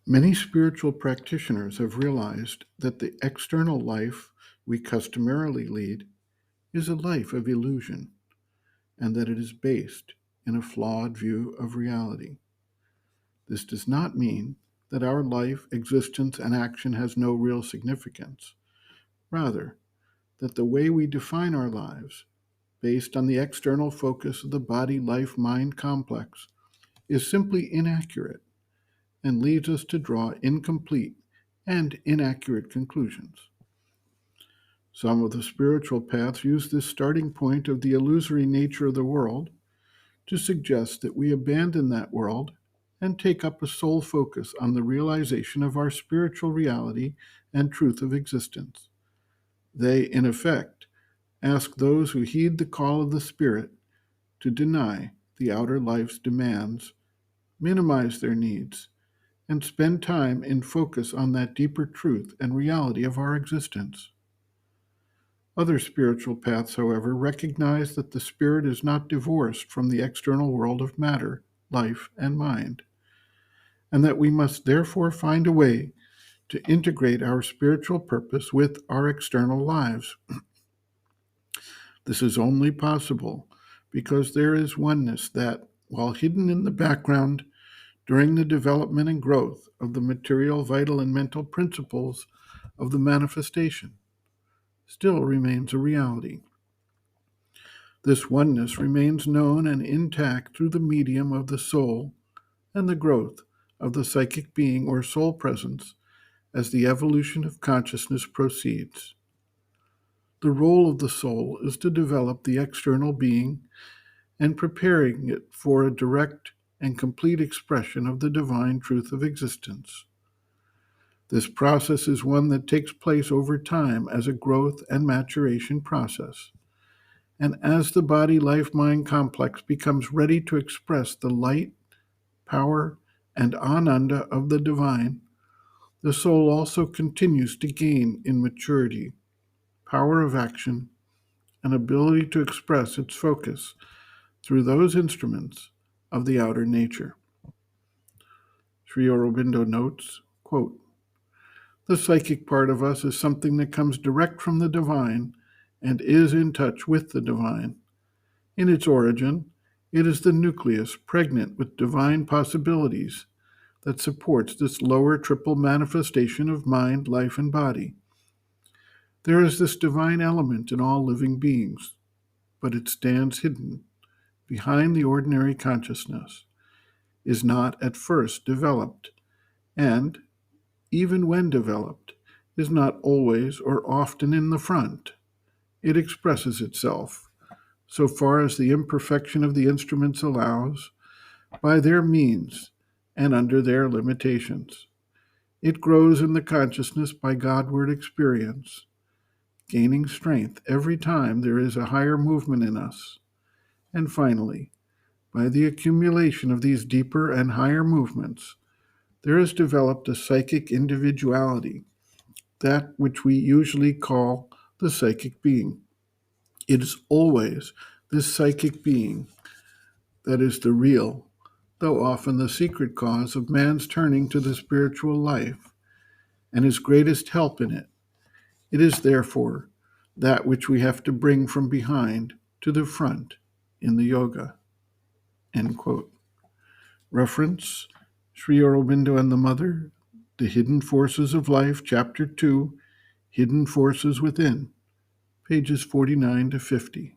Many spiritual practitioners have realized that the external life we customarily lead is a life of illusion, and that it is based in a flawed view of reality. This does not mean that our life, existence, and action has no real significance. Rather, that the way we define our lives, based on the external focus of the body life mind complex, is simply inaccurate and leads us to draw incomplete and inaccurate conclusions. Some of the spiritual paths use this starting point of the illusory nature of the world to suggest that we abandon that world and take up a sole focus on the realization of our spiritual reality and truth of existence. They, in effect, ask those who heed the call of the Spirit to deny the outer life's demands, minimize their needs, and spend time in focus on that deeper truth and reality of our existence. Other spiritual paths, however, recognize that the spirit is not divorced from the external world of matter, life, and mind, and that we must therefore find a way to integrate our spiritual purpose with our external lives. This is only possible because there is oneness that, while hidden in the background during the development and growth of the material, vital, and mental principles of the manifestation, still remains a reality. This oneness remains known and intact through the medium of the soul and the growth of the psychic being or soul presence as the evolution of consciousness proceeds. The role of the soul is to develop the external being and preparing it for a direct and complete expression of the divine truth of existence. This process is one that takes place over time as a growth and maturation process. And as the body life mind complex becomes ready to express the light, power, and ananda of the divine, the soul also continues to gain in maturity, power of action, and ability to express its focus through those instruments of the outer nature. Sri Aurobindo notes, quote, "The psychic part of us is something that comes direct from the divine and is in touch with the divine. In its origin, it is the nucleus pregnant with divine possibilities that supports this lower triple manifestation of mind, life, and body. There is this divine element in all living beings, but it stands hidden behind the ordinary consciousness, is not at first developed, and, even when developed, is not always or often in the front. It expresses itself, so far as the imperfection of the instruments allows, by their means and under their limitations. It grows in the consciousness by Godward experience, gaining strength every time there is a higher movement in us. And finally, by the accumulation of these deeper and higher movements, there is developed a psychic individuality, that which we usually call the psychic being. It is always this psychic being that is the real, though often the secret cause of man's turning to the spiritual life and his greatest help in it. It is therefore that which we have to bring from behind to the front in the yoga." End quote. Reference, Sri Aurobindo and the Mother, The Hidden Forces of Life, Chapter 2, Hidden Forces Within, pages 49 to 50.